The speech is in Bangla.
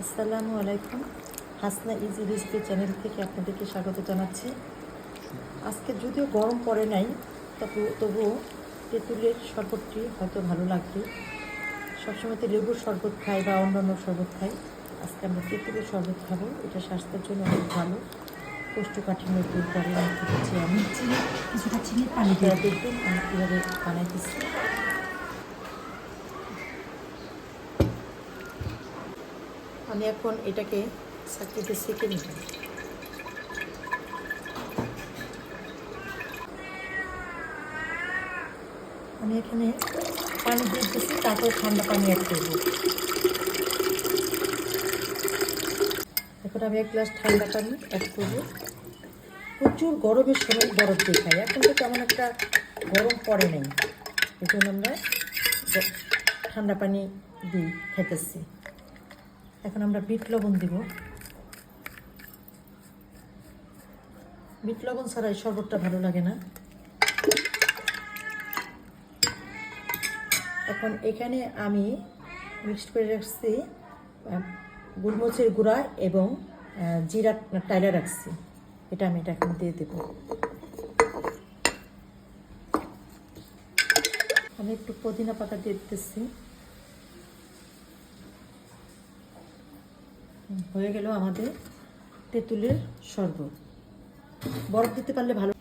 আসসালামু আলাইকুম। হাসনা ইজি রেসিপি চ্যানেল থেকে আপনাদেরকে স্বাগত জানাচ্ছি। আজকে যদিও গরম পড়ে নাই, তবুও তেঁতুলের শরবতটি হয়তো ভালো লাগবে। সবসময় তো লেবুর শরবত খাই বা অন্যান্য শরবত খাই, আজকে আমরা তেঁতুলের শরবত খাবো। এটা স্বাস্থ্যের জন্য অনেক ভালো, কোষ্ঠকাঠিন্য দূর করে। রেখেছি আমি কিছুটা চিনি পানি দিয়ে দেখবেন আমি কীভাবে বানাইতেছি। আমি এখন এটাকে চাকরিতে সেঁকে নিব। আমি এখানে পানি দিয়ে দিচ্ছি, তারপর ঠান্ডা পানি অ্যাড করব। এখন আমি 1 গ্লাস ঠান্ডা পানি অ্যাড করব। প্রচুর গরমের সময় বরফ দিয়ে খাই, এখন তো তেমন একটা গরম পড়ে নেই, এই জন্য আমরা ঠান্ডা পানি দিই খাইতেছি। এখন আমরা বিট লবণ দিব। বিট লবণ ছাড়া এই শরবতটা ভালো লাগে না। এখন এখানে আমি মিক্সড করে রাখছি গোলমরিচের গুঁড়া এবং জিরা টাইলা রাখছি, এটা আমি এখন দিয়ে দেব। আমি একটু পুদিনা পাতা দিয়ে দিতেছি। হয়ে গেল আমাদের তেঁতুলের শরবত। বরফ দিতে পারলে ভালো।